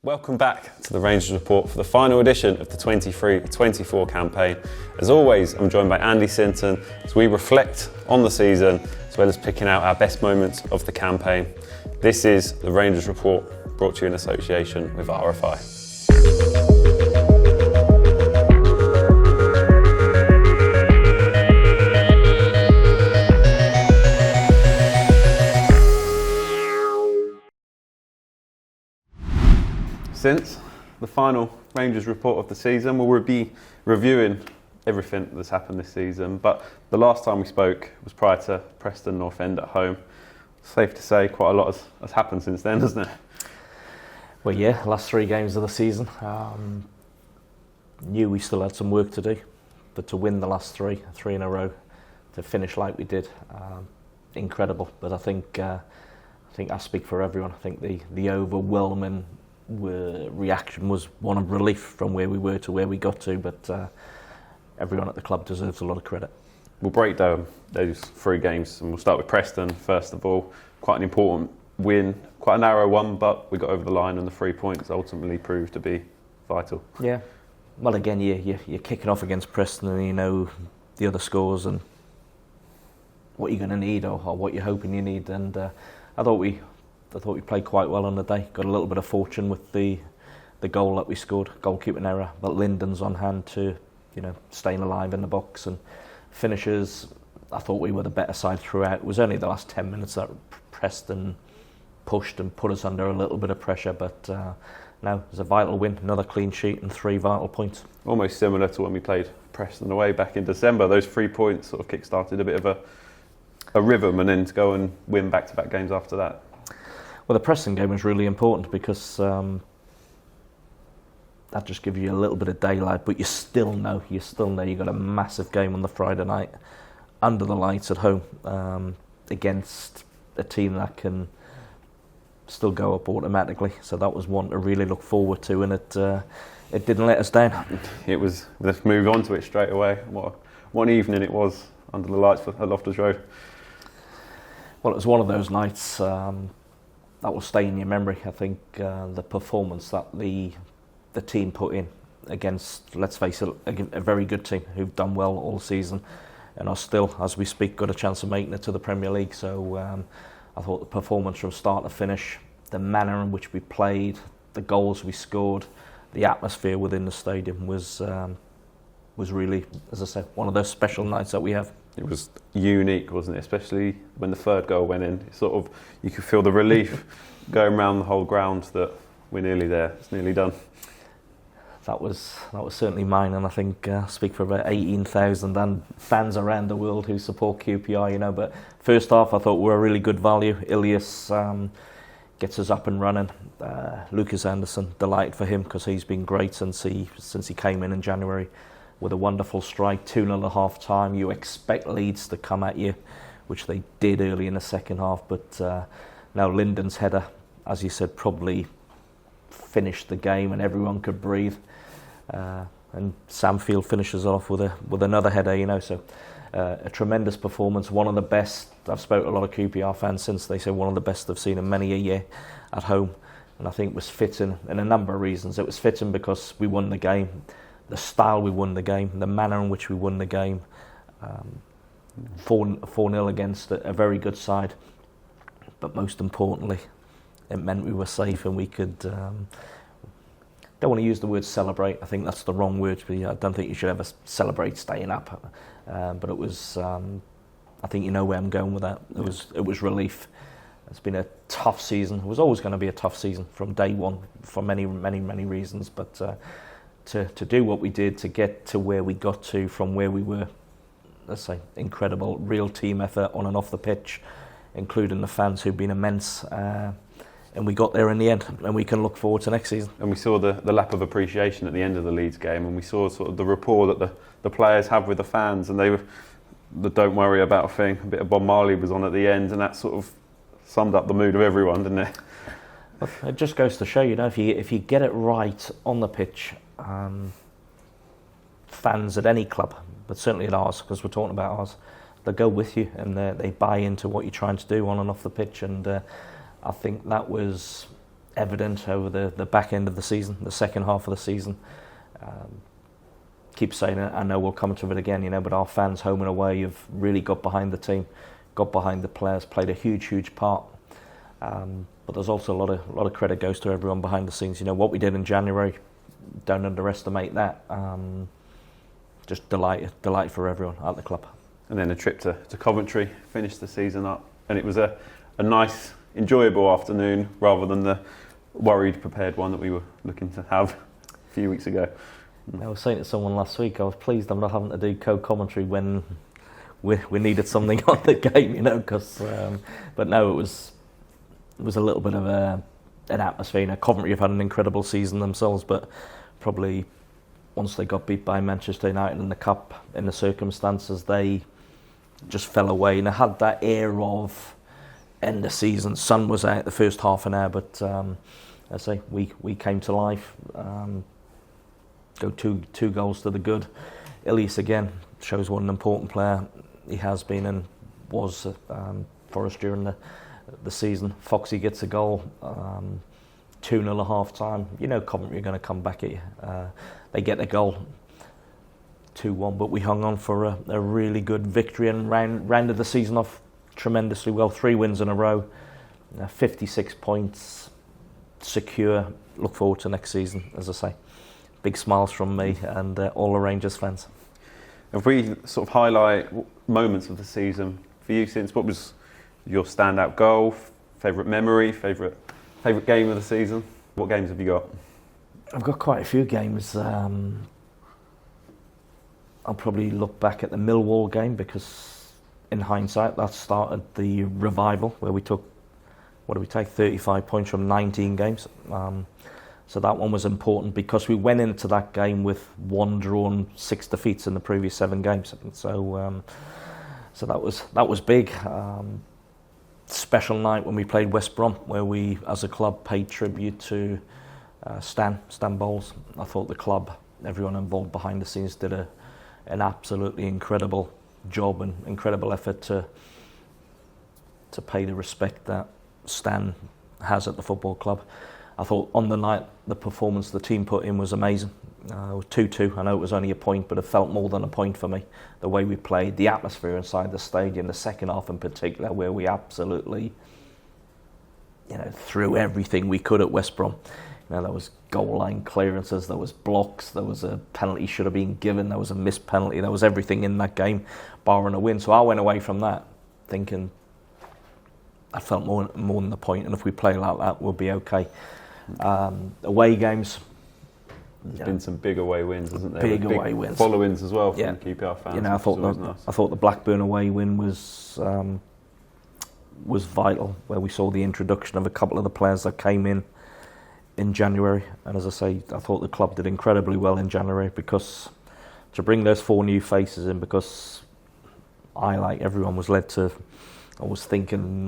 Welcome back to the Rangers Report for the final edition of the 23-24 campaign. As always, I'm joined by Andy Sinton as we reflect on the season as well as picking out our best moments of the campaign. This is the Rangers Report, brought to you in association with RFI. Since the final Rangers report of the season, we'll be reviewing everything that's happened this season, but the last time we spoke was prior to Preston North End at home. Safe to say quite a lot has happened since then, hasn't it? Well, yeah, last 3 games of the season. Knew we still had some work to do, but to win the last three in a row, to finish like we did, incredible. But I think I speak for everyone. I think the overwhelming reaction was one of relief from where we were to where we got to, but everyone at the club deserves a lot of credit. We'll break down those 3 games and we'll start with Preston first of all. Quite an important win, quite a narrow one, but we got over the line and the 3 points ultimately proved to be vital. Yeah, well again you're kicking off against Preston and you know the other scores and what you're going to need or what you're hoping you need, and I thought we played quite well on the day. Got a little bit of fortune with the goal that we scored, goalkeeping error, but Lyndon's on hand to, staying alive in the box and finishes. I thought we were the better side throughout. It was only the last 10 minutes that Preston pushed and put us under a little bit of pressure, but now it's a vital win, another clean sheet and 3 vital points. Almost similar to when we played Preston away back in December. Those 3 points sort of kick-started a bit of a rhythm, and then to go and win back-to-back games after that. Well, the Preston game was really important because that just gives you a little bit of daylight, but you still know you've got a massive game on the Friday night under the lights at home against a team that can still go up automatically. So that was one to really look forward to, and it didn't let us down. It was. Let's move on to it straight away. What an evening it was under the lights at Loftus Road. Well, it was one of those nights that will stay in your memory. I think the performance that the team put in against, let's face it, a very good team who've done well all season and are still, as we speak, got a chance of making it to the Premier League. So I thought the performance from start to finish, the manner in which we played, the goals we scored, the atmosphere within the stadium was really, as I said, one of those special nights that we have. It was unique, wasn't it? Especially when the 3rd goal went in. It sort of, you could feel the relief going around the whole ground that we're nearly there. It's nearly done. That was certainly mine, and I think I speak for about 18,000 and fans around the world who support QPR. But first half, I thought we were a really good value. Ilias gets us up and running. Lucas Anderson, delighted for him because he's been great since he came in January. With a wonderful strike, 2-0 at half time. You expect Leeds to come at you, which they did early in the second half, but now Lyndon's header, as you said, probably finished the game and everyone could breathe. And Sam Field finishes off with another header, so a tremendous performance, one of the best. I've spoken to a lot of QPR fans since. They say one of the best they've seen in many a year at home, and I think it was fitting in a number of reasons. It was fitting because we won the game, the style we won the game, the manner in which we won the game, 4-0 against a very good side, but most importantly it meant we were safe and we could, don't want to use the word celebrate, I think that's the wrong word, but I don't think you should ever celebrate staying up, but it was, I think you know where I'm going with that. It was relief. It's been a tough season. It was always going to be a tough season from day one for many reasons, but to do what we did, to get to where we got to from where we were, let's say, incredible, real team effort on and off the pitch, including the fans who've been immense, and we got there in the end, and we can look forward to next season. And we saw the lap of appreciation at the end of the Leeds game, and we saw sort of the rapport that the players have with the fans, and they were the don't worry about a thing. A bit of Bob Marley was on at the end, and that sort of summed up the mood of everyone, didn't it? It just goes to show, if you get it right on the pitch, fans at any club, but certainly at ours, because we're talking about ours, they go with you and they buy into what you're trying to do on and off the pitch, and I think that was evident over the back end of the season, the second half of the season. Keep saying it, I know we'll come to it again, but our fans home and away have really got behind the team, got behind the players, played a huge part. But there's also a lot of credit goes to everyone behind the scenes. What we did in January, don't underestimate that. Just delight for everyone at the club. And then a trip to Coventry, finished the season up, and it was a nice, enjoyable afternoon rather than the worried, prepared one that we were looking to have a few weeks ago. I was saying to someone last week, I was pleased I'm not having to do co-commentary when we needed something on the game, because. But no, it was a little bit of an atmosphere. Coventry have had an incredible season themselves, but probably once they got beat by Manchester United in the cup, in the circumstances, they just fell away, and it had that air of end of season. Sun was out the first half an hour, but I say we came to life. Go two goals to the good. Ilias again shows what an important player he has been and was for us during the season. Foxy gets a goal, 2-0 at half time. Coventry are going to come back at you. They get a goal, 2-1, but we hung on for a really good victory and rounded the season off tremendously well. 3 wins in a row, 56 points, secure. Look forward to next season, as I say. Big smiles from me and all the Rangers fans. If we sort of highlight moments of the season for you, Sints, what was your standout goal, favourite memory, favourite game of the season? What games have you got? I've got quite a few games. I'll probably look back at the Millwall game because, in hindsight, that started the revival where we took, 35 points from 19 games. So that one was important because we went into that game with 1 draw and 6 defeats in the previous 7 games. So that was big. Special night when we played West Brom, where we, as a club, paid tribute to Stan Bowles. I thought the club, everyone involved behind the scenes, did an absolutely incredible job and incredible effort to pay the respect that Stan has at the football club. I thought on the night the performance the team put in was amazing. 2-2, I know it was only a point, but it felt more than a point for me. The way we played, the atmosphere inside the stadium, the second half in particular, where we absolutely threw everything we could at West Brom. There was goal line clearances, there was blocks, there was a penalty should have been given, there was a missed penalty, there was everything in that game, barring a win. So I went away from that thinking I felt more than a point, and if we play like that, we'll be okay. Away games. There's been some big away wins, hasn't there? Big away wins. Followings as well from QPR fans. I thought the Blackburn away win was vital, where we saw the introduction of a couple of the players that came in January. And as I say, I thought the club did incredibly well in January because to bring those 4 new faces in, because I, like everyone, was led to. I was thinking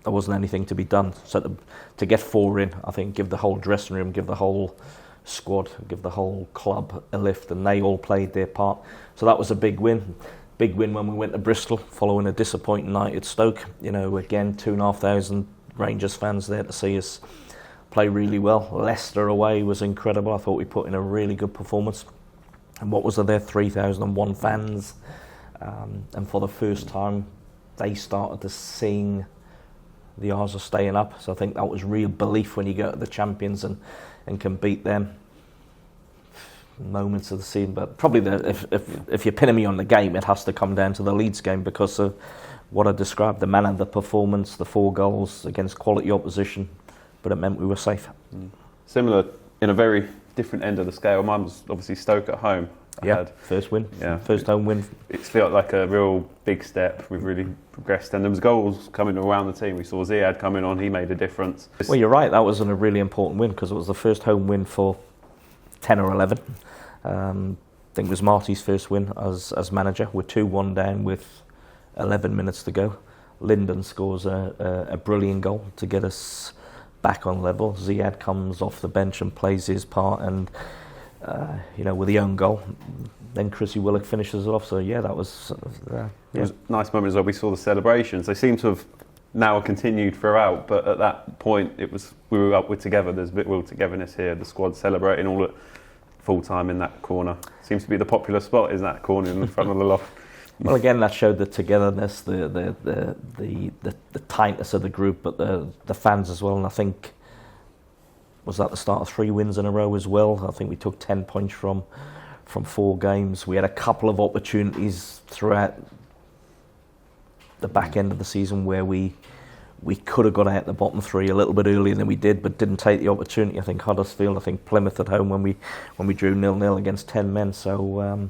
there wasn't anything to be done. So to get 4 in, I think, give the whole dressing room, give the whole squad, give the whole club a lift, and they all played their part. So that was a big win. Big win when we went to Bristol following a disappointing night at Stoke. Again, 2,500 Rangers fans there to see us play really well. Leicester away was incredible. I thought we put in a really good performance. And what was there? 3,001 fans. And for the first time, they started to sing the R's are staying up. So I think that was real belief when you go to the champions and can beat them. Moments of the season, but probably if you're pinning me on the game, it has to come down to the Leeds game because of what I described, the manner of the performance, the 4 goals against quality opposition, but it meant we were safe. Similar, in a very different end of the scale. Mine was obviously Stoke at home. First win. First home win. It felt like a real big step. We've really progressed, and there was goals coming around the team. We saw Ziad coming on; he made a difference. Well, you're right. That was a really important win because it was the first home win for 10 or 11. I think it was Marty's first win as manager. We're 2-1 down with 11 minutes to go. Lyndon scores a brilliant goal to get us back on level. Ziad comes off the bench and plays his part, and with the own goal. Then Chrissy Willock finishes it off. So that was. It was a nice moment as well. We saw the celebrations. They seem to have now continued throughout, but at that point we were up with together. There's a bit of will togetherness here. The squad celebrating all at full time in that corner. Seems to be the popular spot, is that corner in the front of the loft. Well, again, that showed the togetherness, the tightness of the group, but the fans as well. And I think, was that the start of 3 wins in a row as well? I think we took 10 points from 4 games. We had a couple of opportunities throughout the back end of the season where we could have got out the bottom 3 a little bit earlier than we did, but didn't take the opportunity. I think Huddersfield, I think Plymouth at home when we drew 0-0 against 10 men. So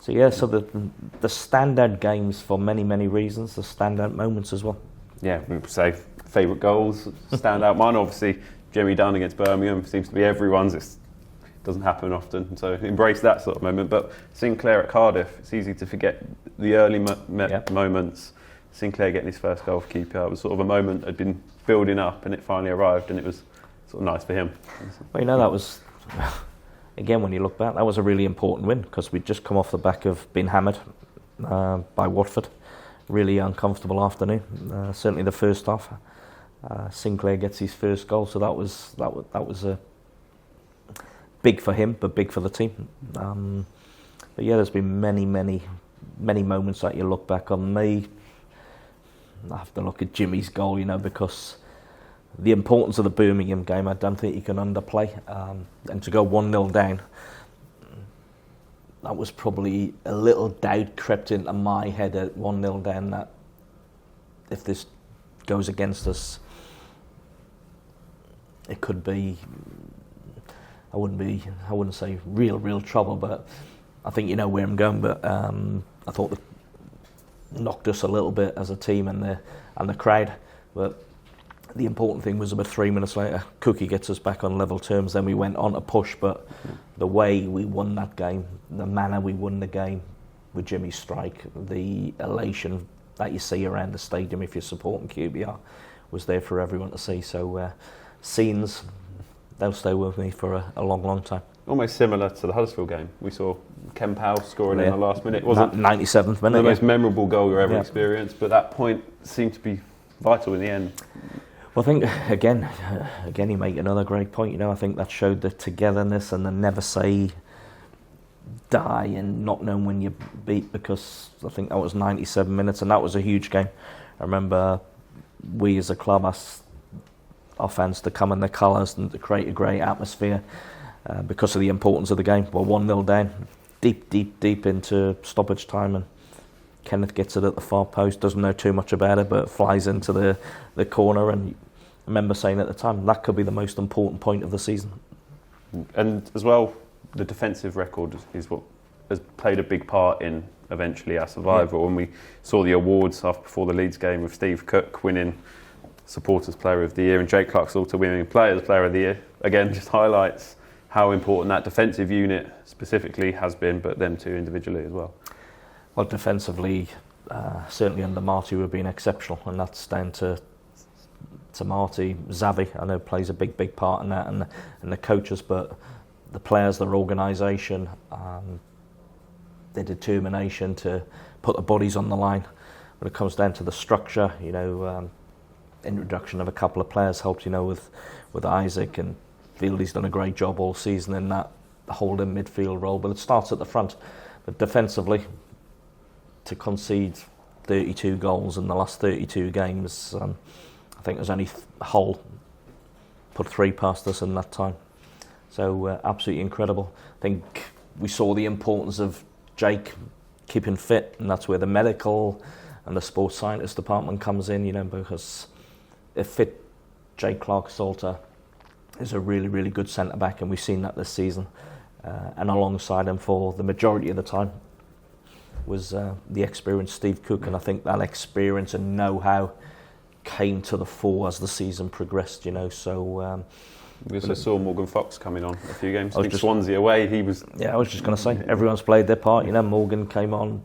the standout games for many reasons, the standout moments as well. Yeah, we would say favourite goals, standout. Mine obviously Jimmy Dunn against Birmingham seems to be everyone's. It doesn't happen often, so embrace that sort of moment. But Sinclair at Cardiff, it's easy to forget the early moments. Sinclair getting his first goal for QPR, it was sort of a moment that had been building up and it finally arrived, and it was sort of nice for him. Well, that was, again, when you look back, that was a really important win because we'd just come off the back of being hammered by Watford. Really uncomfortable afternoon, certainly the first half. Sinclair gets his first goal, so that was a big for him, but big for the team. But yeah, there's been many moments that you look back on. I have to look at Jimmy's goal, because the importance of the Birmingham game, I don't think you can underplay. And to go 1-0 down, that was probably a little doubt crept into my head at 1-0 down that if this goes against us, it could be, I wouldn't say real trouble, but I think you know where I'm going. But I thought that knocked us a little bit as a team and the crowd. But the important thing was about 3 minutes later, Cookie gets us back on level terms. Then we went on to push, but the way we won that game, the manner we won the game with Jimmy's strike, the elation that you see around the stadium if you're supporting QPR was there for everyone to see. So scenes, they'll stay with me for a long time. Almost similar to the Huddersfield game. We saw Ken Powell scoring in the last minute. It wasn't 97th minute. The most memorable goal you ever experienced, but that point seemed to be vital in the end. Well, I think, again, you make another great point. I think that showed the togetherness and the never say die and not knowing when you beat, because I think that was 97 minutes and that was a huge game. I remember we as a club asked our fans to come in their colours and to create a great atmosphere because of the importance of the game. Well, 1-0 down, deep into stoppage time, and Kenneth gets it at the far post, doesn't know too much about it, but flies into the corner. And I remember saying at the time, that could be the most important point of the season. And as well, the defensive record is what has played a big part in eventually our survival. When we saw the awards before the Leeds game with Steve Cook winning Supporters Player of the Year and Jake Clark-Salter winning Players Player of the Year, again just highlights how important that defensive unit specifically has been, but them two individually as well. Well, defensively, certainly under Marty we've been exceptional, and that's down to Marty. Xavi, I know, plays a big part in that, and the coaches, but the players, their organisation, their determination to put the bodies on the line. When it comes down to the structure, introduction of a couple of players helped, with Isaac, and Fieldy's done a great job all season in that holding midfield role, but it starts at the front. But defensively, to concede 32 goals in the last 32 games, I think there's only Hull put 3 past us in that time. So absolutely incredible. I think we saw the importance of Jake keeping fit, and that's where the medical and the sports scientist department comes in, because if fit Jake Clark-Salter is a really good centre-back, and we've seen that this season. And alongside him for the majority of the time was the experienced Steve Cook, and I think that experience and know-how came to the fore as the season progressed, so... we also saw Morgan Fox coming on a few games. I think Swansea away, he was... Yeah, I was just going to say, everyone's played their part, Morgan came on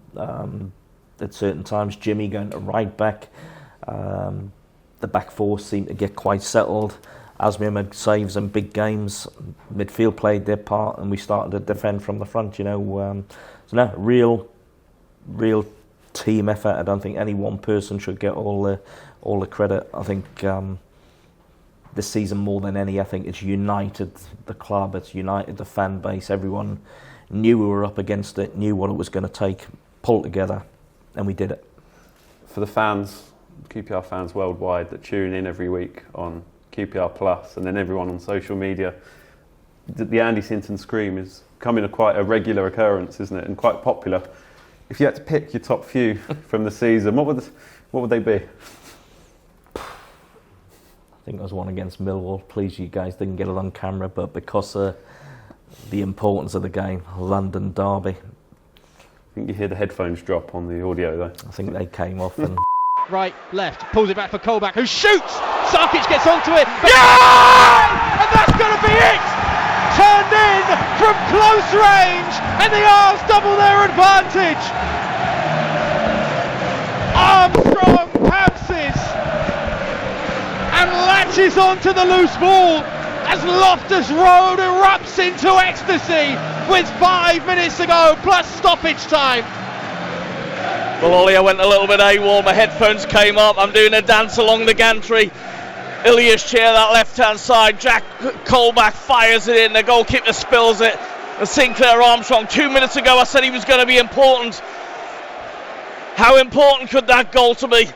at certain times, Jimmy going to right back, the back four seemed to get quite settled. Asmir made saves in big games. Midfield played their part, and we started to defend from the front. So no, real team effort. I don't think any one person should get all the credit. I think this season more than any, I think it's united the club, it's united the fan base. Everyone knew we were up against it, knew what it was going to take, pulled together, and we did it. For the fans, QPR fans worldwide that tune in every week on QPR Plus, and then everyone on social media, the Andy Sinton scream is becoming quite a regular occurrence, isn't it, and quite popular. If you had to pick your top few from the season, what would they be? I think there was one against Millwall. Please, you guys didn't get it on camera, but because of the importance of the game, London derby. I think you hear the headphones drop on the audio though. I think they came off and... Right, left, pulls it back for Colback, who shoots! Sarkic gets onto it. Yeah! And that's going to be it! Turned in from close range, and the R's double their advantage. Armstrong pounces and latches onto the loose ball as Loftus Road erupts into ecstasy with 5 minutes to go plus stoppage time. Well, Ollie, I went a little bit AWOL, my headphones came up, I'm doing a dance along the gantry. Ilias chair that left-hand side, Jack Colback fires it in, the goalkeeper spills it, and Sinclair Armstrong, 2 minutes ago I said he was going to be important. How important could that goal to be?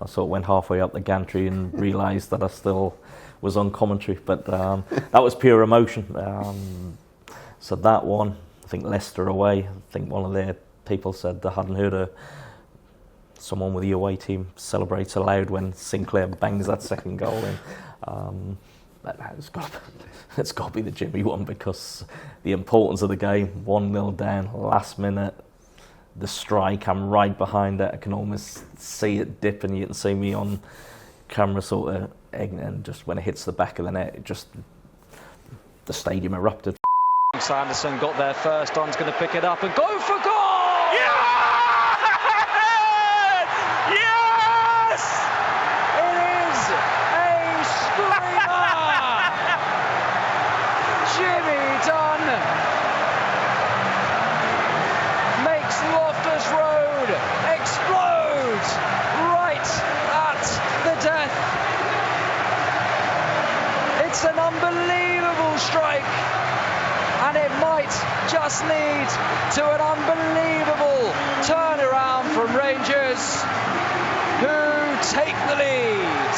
I sort of went halfway up the gantry and realised that I still was on commentary, but that was pure emotion. So that one, I think Leicester away, I think one of their people said they hadn't heard of someone with the away team celebrates aloud when Sinclair bangs that second goal in. It's got to be the Jimmy one, because the importance of the game, 1-0 down, last minute, the strike, I'm right behind it, I can almost see it dip, and you can see me on camera sort of, and just when it hits the back of the net, the stadium erupted. Sanderson got there first, Don's going to pick it up and go for goal! Yes! Yes! It is a screamer! Jimmy Dunn makes Loftus Road explode right at the death. It's an unbelievable strike, and it might just lead to an unbelievable turnaround from Rangers, who take the lead.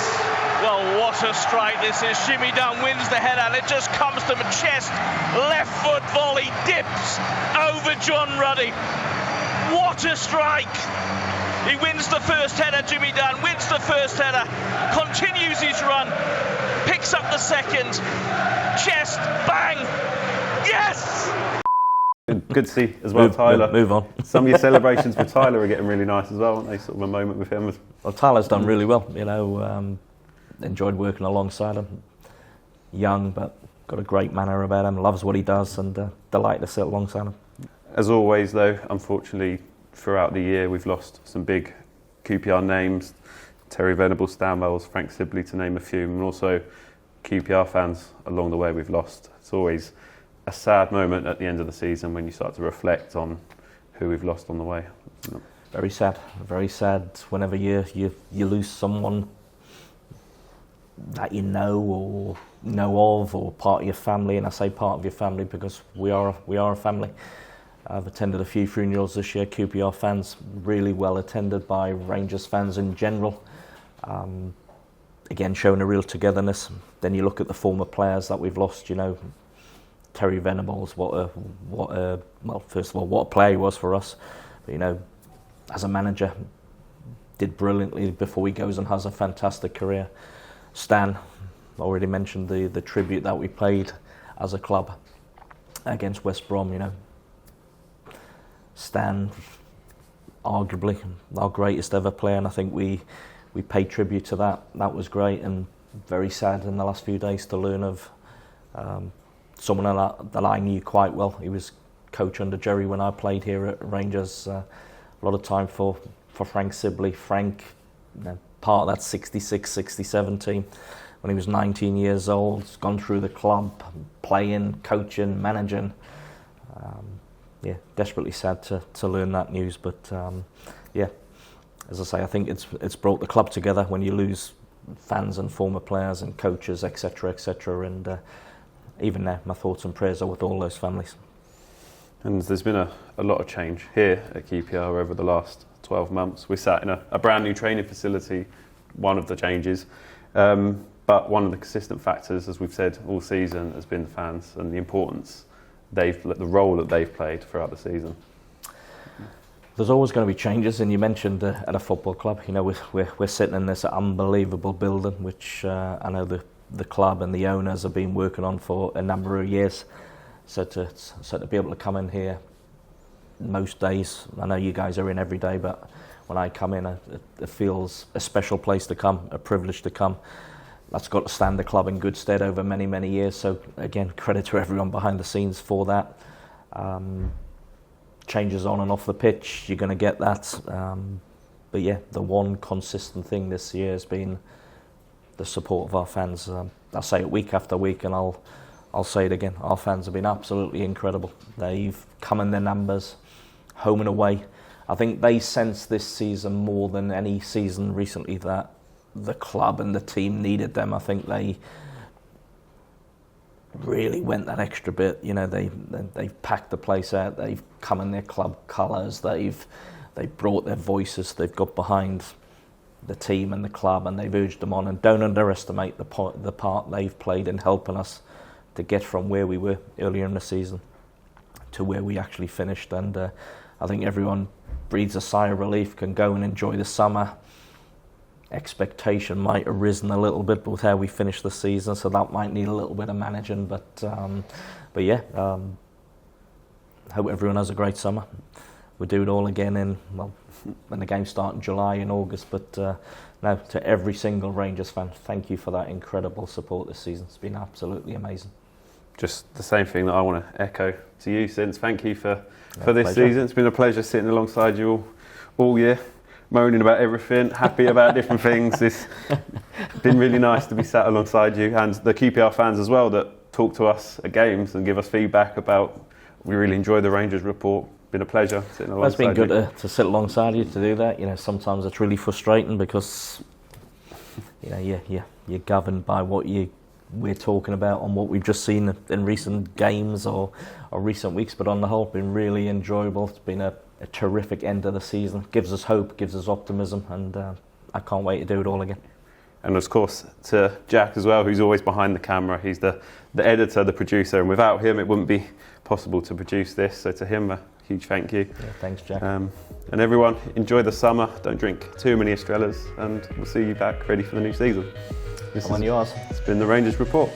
Well, what a strike this is. Jimmy Dunn wins the header, and it just comes to him, chest, left foot volley, dips over John Ruddy. What a strike! He wins the first header, Jimmy Dunn wins the first header, continues his run, picks up the second, chest, bang, yes! Good to see as well, Tyler. Move on. Some of your celebrations with Tyler are getting really nice as well, aren't they? Sort of a moment with him. Well, Tyler's done really well, enjoyed working alongside him. Young, but got a great manner about him, loves what he does, and delighted to sit alongside him. As always, though, unfortunately, throughout the year, we've lost some big QPR names. Terry Venables, Stan Wells, Frank Sibley, to name a few, and also QPR fans along the way we've lost. It's always a sad moment at the end of the season when you start to reflect on who we've lost on the way. Very sad whenever you lose someone that you know or know of, or part of your family, and I say part of your family because we are a family. I've attended a few funerals this year, QPR fans, really well attended by Rangers fans in general. Again, showing a real togetherness. Then you look at the former players that we've lost, Terry Venables, well, first of all, what a player he was for us. But, as a manager, did brilliantly before he goes and has a fantastic career. Stan, already mentioned the tribute that we played as a club against West Brom, Stan, arguably our greatest ever player, and I think we paid tribute to that. That was great, and very sad in the last few days to learn of someone that I knew quite well. He was coach under Jerry when I played here at Rangers. A lot of time for Frank Sibley. Frank, part of that 66-67 team when he was 19 years old, gone through the club, playing, coaching, managing. Desperately sad to learn that news, but yeah, as I say, I think it's brought the club together when you lose fans and former players and coaches, etc., etc. And even now, my thoughts and prayers are with all those families. And there's been a lot of change here at QPR over the last 12 months. We're sat in a brand new training facility, one of the changes. But one of the consistent factors, as we've said all season, has been the fans and the importance the role that they've played throughout the season. There's always going to be changes, and you mentioned at a football club, you know, we're sitting in this unbelievable building, which I know the club and the owners have been working on for a number of years. So to be able to come in here most days, I know you guys are in every day, but when I come in, it feels a special place to come, a privilege to come. That's got to stand the club in good stead over many, many years. So again, credit to everyone behind the scenes for that. Changes on and off the pitch, you're going to get that. But yeah, the one consistent thing this year has been the support of our fans. I say it week after week, and I'll say it again. Our fans have been absolutely incredible. They've come in their numbers, home and away. I think they sense this season more than any season recently that the club and the team needed them. I think they really went that extra bit. You know, they've packed the place out. They've come in their club colours. They've brought their voices. They've got behind the team and the club, and they've urged them on. And don't underestimate the part they've played in helping us to get from where we were earlier in the season to where we actually finished. And I think everyone breathes a sigh of relief, can go and enjoy the summer. Expectation might have risen a little bit with how we finished the season, so that might need a little bit of managing. But yeah, hope everyone has a great summer. We'll do it all again when the games start in July and August. But now, to every single Rangers fan, thank you for that incredible support this season. It's been absolutely amazing. Just the same thing that I want to echo to you, Sints. Thank you for this pleasure. season. It's been a pleasure sitting alongside you all year, moaning about everything, happy about different things. It's been really nice to be sat alongside you and the QPR fans as well that talk to us at games and give us feedback about. We really enjoy the Rangers report. Been a pleasure sitting alongside you. It's been good to sit alongside you to do that. You know, sometimes it's really frustrating because you know you're governed by what we're talking about on what we've just seen in recent games or recent weeks. But on the whole, it's been really enjoyable. It's been a terrific end of the season. Gives us hope, gives us optimism, and I can't wait to do it all again. And of course to Jack as well, who's always behind the camera. He's the editor, the producer, and without him it wouldn't be possible to produce this. So to him, a huge thank you. Yeah, thanks, Jack. And everyone, enjoy the summer. Don't drink too many Estrellas, and we'll see you back ready for the new season. I'm on yours. It's been the Rangers Report.